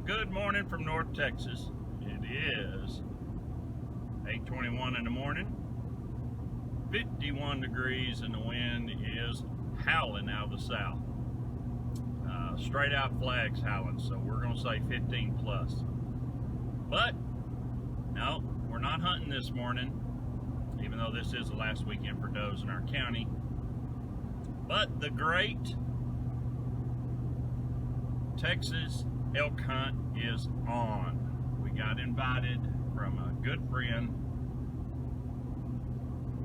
Good morning from North Texas. It is 8:21 in the morning, 51 degrees, and the wind is howling out of the south. Straight out flags howling, so we're going to say 15 plus. But, no, we're not hunting this morning, even though this is the last weekend for does in our county. But the great Texas elk hunt is on. We got invited from a good friend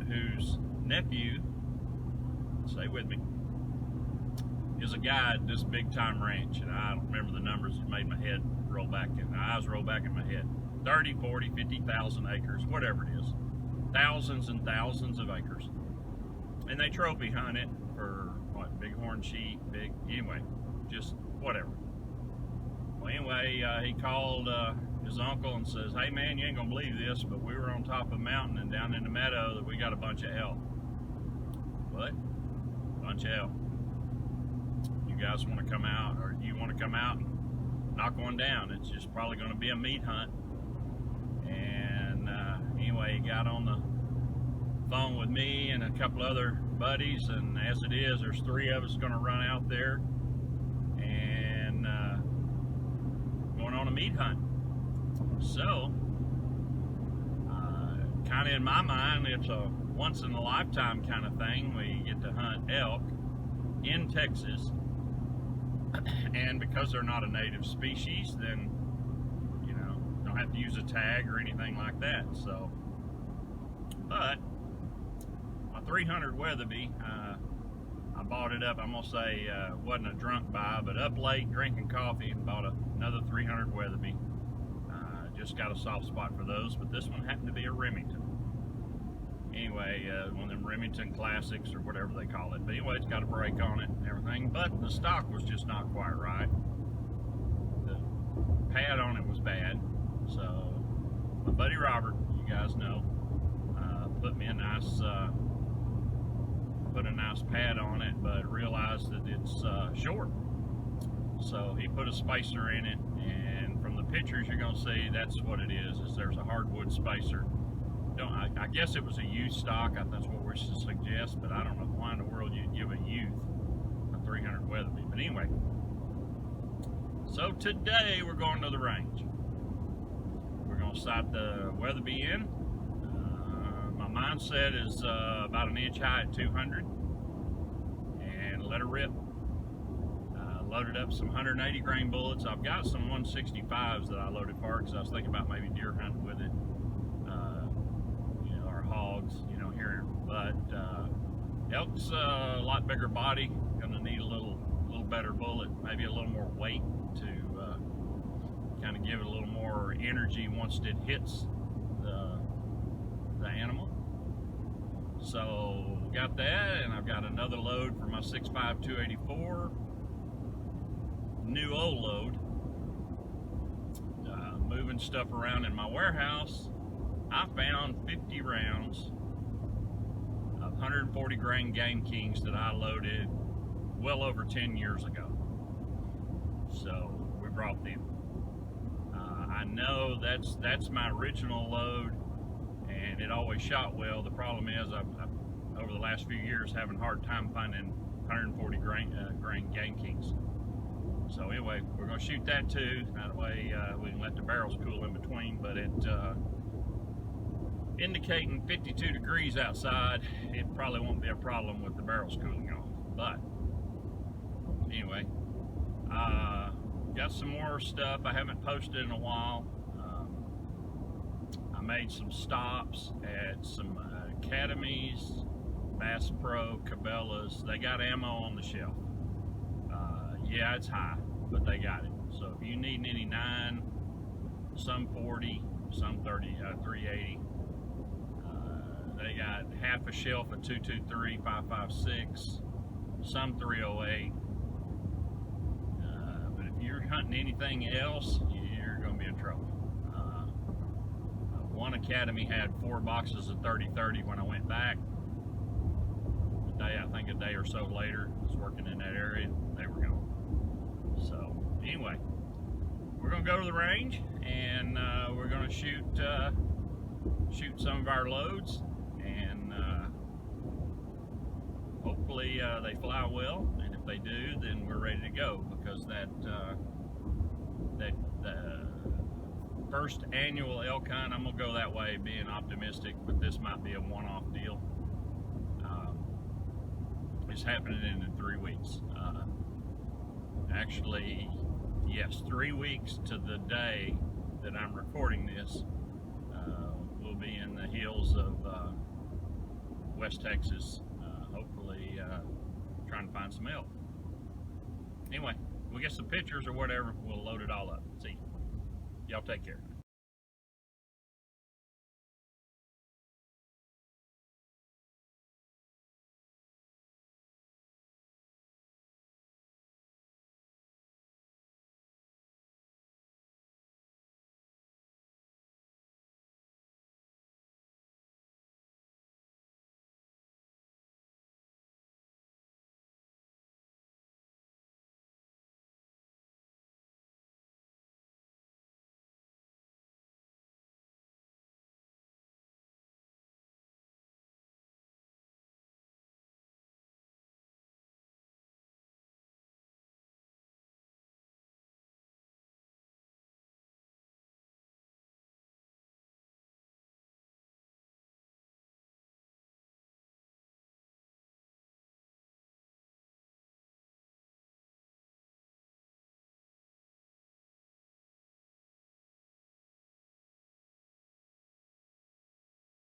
whose nephew, stay with me, is a guy at this big time ranch, and I don't remember the numbers. It made my head roll back in, my eyes roll back in my head. 30, 40, 50,000 acres, whatever it is. Thousands and thousands of acres. And they trophy hunt it for what, bighorn sheep, anyway, just whatever. Well, anyway, he called his uncle and says, "Hey man, you ain't gonna believe this, but we were on top of a mountain and down in the meadow that we got a bunch of elk." What? Bunch of elk. You guys want to come out, or you want to come out and knock one down? It's just probably going to be a meat hunt. And anyway, he got on the phone with me and a couple other buddies, and as it is, there's three of us going to run out there and going on a meat hunt. So, kind of in my mind, it's a once in a lifetime kind of thing. We get to hunt elk in Texas, and because they're not a native species, then don't have to use a tag or anything like that. So, but my 300 Weatherby, I bought it up. I'm gonna say wasn't a drunk buy, but up late drinking coffee and bought another 300 Weatherby. Just got a soft spot for those, but this one happened to be a Remington. Anyway, one of them Remington Classics or whatever they call it. But anyway, it's got a brake on it and everything, but the stock was just not quite right. The pad on it was bad. So my buddy Robert, you guys know, put me a nice pad on it, but realized that it's short. So he put a spacer in it, and from the pictures you're gonna see that's what it is there's a hardwood spacer. I guess it was a youth stock. That's what we're to suggest, but I don't know why in the world you'd give a youth a 300 Weatherby. But anyway, so today we're going to the range. We're going to sight the Weatherby in. My mindset is about an inch high at 200 and let her rip. Loaded up some 180 grain bullets. I've got some 165s that I loaded for because I was thinking about maybe deer hunting with it. Or hogs, here. But elk's a lot bigger body. Gonna need a little better bullet, maybe a little more weight to kind of give it a little more energy once it hits the animal. So got that, and I've got another load for my 6.5 284. New old load. Moving stuff around in my warehouse, I found 50 rounds of 140 grain Game Kings that I loaded well over 10 years ago. So we brought them. I know that's my original load, and it always shot well. The problem is I've over the last few years having a hard time finding 140 grain Game Kings. So anyway, we're going to shoot that too. That way we can let the barrels cool in between. But it indicating 52 degrees outside, it probably won't be a problem with the barrels cooling off. But anyway, got some more stuff I haven't posted in a while. I made some stops at some Academies, Bass Pro, Cabela's. They got ammo on the shelf. Yeah, it's high, but they got it. So if you need any 9, some 40, some 30, 380, they got half a shelf of 223, 556, some 308. But if you're hunting anything else, you're going to be in trouble. One Academy had 4 boxes of 30-30 when I went back. I think a day or so later, I was working in that area, they were gone. So anyway, we're gonna go to the range and we're gonna shoot some of our loads, and hopefully they fly well. And if they do, then we're ready to go, because that first annual elk hunt, I'm gonna go that way, being optimistic, but this might be a one-off deal. It's happening in 3 weeks. Actually, yes, 3 weeks to the day that I'm recording this. We'll be in the hills of West Texas, hopefully trying to find some elk. Anyway, we'll get some pictures or whatever. We'll load it all up. See, y'all take care.